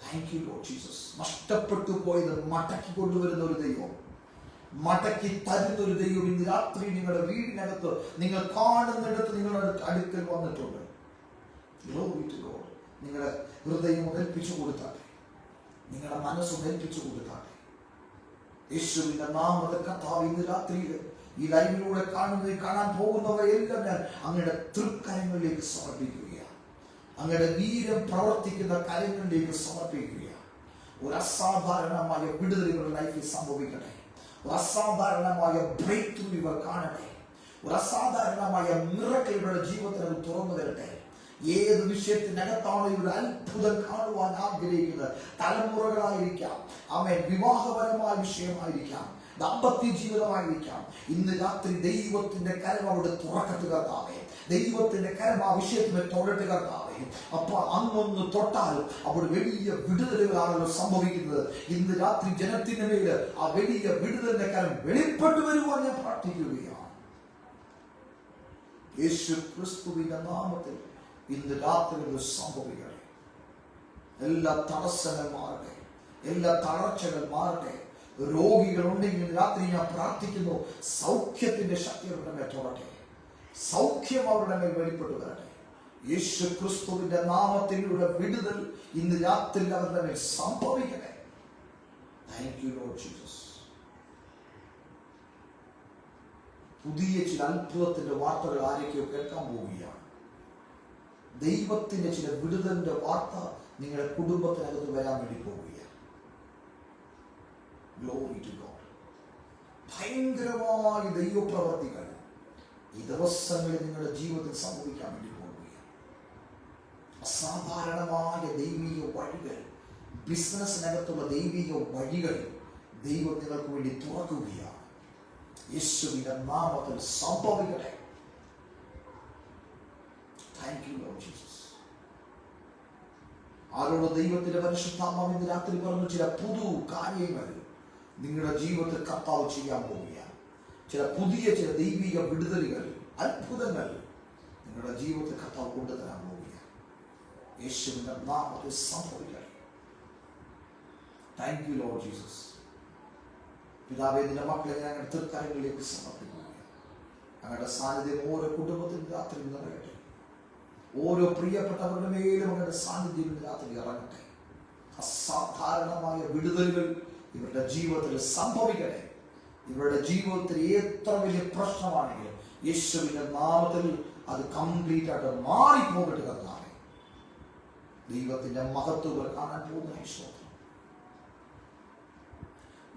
Thank you Lord Jesus. നഷ്ടപ്പെട്ടു പോയത് മടക്കി കൊണ്ടുവരുന്ന ഒരു ദൈവം, മടക്കി തരുന്ന ഒരു ദൈവം ഇന്ന് രാത്രി നിങ്ങളുടെ വീടിനകത്ത്, നിങ്ങൾ കാണുന്നിടത്ത് നിങ്ങളുടെ അടുക്കൽ വന്നിട്ടുണ്ട്. നിങ്ങളുടെ ഹൃദയം ഏൽപ്പിച്ചു കൊടുത്താട്ടെ, നിങ്ങളുടെ മനസ്സും ഏൽപ്പിച്ചു കൊടുത്താട്ടെ. യേശുവിന്റെ നാമത്തിൽ കർത്താവ് ഇന്ന് രാത്രിയിൽ ഈ ലൈവിലൂടെ കാണാൻ പോകുന്നവരെല്ലാം ഞാൻ അങ്ങയുടെ തൃക്കരങ്ങളിലേക്ക് സമർപ്പിക്കുകയാണ്. അങ്ങയുടെ വീരം പ്രവർത്തിക്കുന്ന കരങ്ങളിലേക്ക് സമർപ്പിക്കുകയാണ്. ഒരു അസാധാരണമായ വിടുതൽ ഇവരുടെ ലൈഫിൽ സംഭവിക്കട്ടെ. ഒരു അസാധാരണമായ ബ്രേക്ക് ത്രൂ ഇവർ കാണട്ടെ. ഒരു അസാധാരണമായ മിറക്കിൾ ഇവരുടെ ജീവിതത്തിൽ അത് തുറന്നു വരട്ടെ. ഏത് വിഷയത്തിനകത്താണോ ഇവരുടെ അത്ഭുതം കാണുവാൻ ആഗ്രഹിക്കുന്നത്, തലമുറകളായിരിക്കാം, ആമേൻ, വിവാഹപരമായ വിഷയമായിരിക്കാം, ദാമ്പത്യ ജീവിതമായിരിക്കാം, ഇന്ന് രാത്രി ദൈവത്തിന്റെ കരം അവിടെ തുറക്കട്ട് കർത്താവേ. ദൈവത്തിന്റെ കരം ആ വിഷയത്തിന് തൊടട്ട് കർത്താവേ. അപ്പൊ അങ്ങൊന്ന് തൊട്ടാൽ അവിടെ വലിയ വിടുതലുകളാണല്ലോ സംഭവിക്കുന്നത്. ഇന്ന് രാത്രി ജനത്തിന് മേല് ആ വലിയ വിടുതലിന്റെ കരം വെളിപ്പെട്ടു വരുവാൻ ഞാൻ പ്രാർത്ഥിക്കുകയാണ്. യേശു ക്രിസ്തുവിന്റെ നാമത്തിൽ ഇന്ന് രാത്രി ഇത് സംഭവിക്കട്ടെ. എല്ലാ തടസ്സങ്ങൾ മാറട്ടെ, എല്ലാ തളർച്ചകൾ മാറട്ടെ. രോഗികളുണ്ടെങ്കിൽ രാത്രി ഞാൻ പ്രാർത്ഥിക്കുന്നു, സൗഖ്യത്തിന്റെ ശക്തി അവരുടെ മേൽ തൊടട്ടെ, സൗഖ്യം അവരുടെ മേൽ വെളിപ്പെട്ടു വരട്ടെ. യേശു ക്രിസ്തുവിന്റെ നാമത്തിലൂടെ വിടുതൽ ഇന്ന് രാത്രി അവരുടെ മേൽ സംഭവിക്കട്ടെ. Thank you Lord Jesus. പുതിയ ചില അത്ഭുതത്തിന്റെ വാർത്തകൾ ആരൊക്കെയോ കേൾക്കാൻ പോവുകയാണ്. ദൈവത്തിന്റെ ചില വിടുതലിന്റെ വാർത്ത നിങ്ങളുടെ കുടുംബത്തിനകത്ത് വരാൻ വേണ്ടി പോവുകയാണ്. Glory to God. ഭയങ്കരമായ ദൈവപ്രവർത്തികൾ ഈ ദിവസങ്ങളിൽ നിങ്ങളുടെ ജീവിതത്തിൽ സംഭവിക്കാൻ വേണ്ടി പോവുകയാണ്. അസാധാരണമായ ദൈവിക വഴികൾ, ബിസിനസ്സിനകത്തുള്ള ദൈവിക വഴികൾ ദൈവം നിങ്ങൾക്ക് വേണ്ടി തുറക്കുകയാണ്. യേശുവിന്റെ നാമത്തിൽ സംഭവിക്കട്ടെ. Thank you Lord Jesus. ആരോട് ദൈവത്തിന്റെ പരിശുദ്ധാത്മാവ് ഇന്ന് രാത്രി പറഞ്ഞു, ചില പുതു കാര്യങ്ങൾ നിങ്ങളുടെ ജീവിതത്തിൽ കർത്താവ് ചെയ്യാൻ പോവുകയാണ്. ചില പുതിയ ചില ദൈവിക വിടുതലുകൾ, അത്ഭുതങ്ങൾ നിങ്ങളുടെ ജീവിതത്തിൽ കർത്താവ് കൊണ്ടുതരാൻ പോവുകയാണ്. യേശുവിന്റെ നാമത്തിൽ സംഭവിക്കട്ടെ. Thank you Lord Jesus. പിതാവേ, നിന്റെ മക്കളെ ഞാൻ അങ്ങയുടെ തൃക്കരങ്ങളിലേക്ക് സമർപ്പിക്കുകയാണ്. അങ്ങയുടെ സാന്നിധ്യം ഓരോ കുടുംബത്തിലും രാത്രി നിറയട്ടെ. ഓരോ പ്രിയപ്പെട്ടവരുടെ മേലും അങ്ങയുടെ സാന്നിധ്യം രാത്രി ഇറങ്ങട്ടെ. അസാധാരണമായ വിടുതലുകൾ ഇവരുടെ ജീവിതത്തിൽ സംഭവിക്കട്ടെ. ഇവരുടെ ജീവിതത്തിൽ എത്ര വലിയ പ്രശ്നമാണെങ്കിലും യേശുവിന്റെ നാമത്തിൽ അത് കംപ്ലീറ്റ് ആയിട്ട് മാറിപ്പോകട്ടെ കർത്താവേ. ദൈവത്തിന്റെ മഹത്വങ്ങൾ കാണാൻ പോകുന്ന ഈശോ,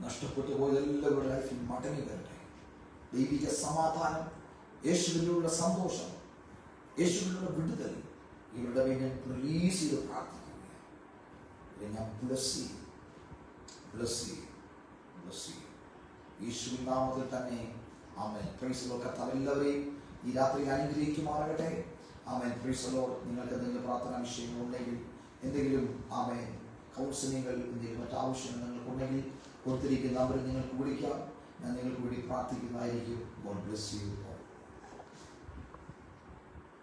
നഷ്ടപ്പെട്ടു പോയ എല്ലാവരുടെ ലൈഫിൽ മടങ്ങി വരട്ടെ. ദൈവിക സമാധാനം, യേശുവിനുള്ള സന്തോഷം, യേശുവിനുള്ള വിടുതൽ ഇവരുടെ മേൽ ഞാൻ റിലീസ് ചെയ്ത് പ്രാർത്ഥിക്കുകയാണ്. ഞാൻ ബ്ലസ് ചെയ്യും, ബ്ലസ് ചെയ്യും, ബ്ലസ് ചെയ്യും. യേശുവിൻ നാമത്തിൽ തന്നെ ആമേൻ. Praise the Lord. കർത്താവ് എല്ലാവരെയും ഈ രാത്രി അനുഗ്രഹിക്കുമാറാകട്ടെ. ആമേൻ. Praise the lord. നിങ്ങൾക്ക് എന്തെങ്കിലും പ്രാർത്ഥനാ വിഷയങ്ങളുണ്ടെങ്കിൽ, എന്തെങ്കിലും ആമേൻ കൗൺസിലിങ്ങൾ, എന്തെങ്കിലും മറ്റു ആവശ്യങ്ങൾ നിങ്ങൾക്കുണ്ടെങ്കിൽ കൊടുത്തിരിക്കുന്ന നമ്പറിൽ നിങ്ങൾക്ക് വിളിക്കാം. ഞാൻ നിങ്ങൾക്ക് വേണ്ടി പ്രാർത്ഥിക്കുന്നതായിരിക്കും. God bless you.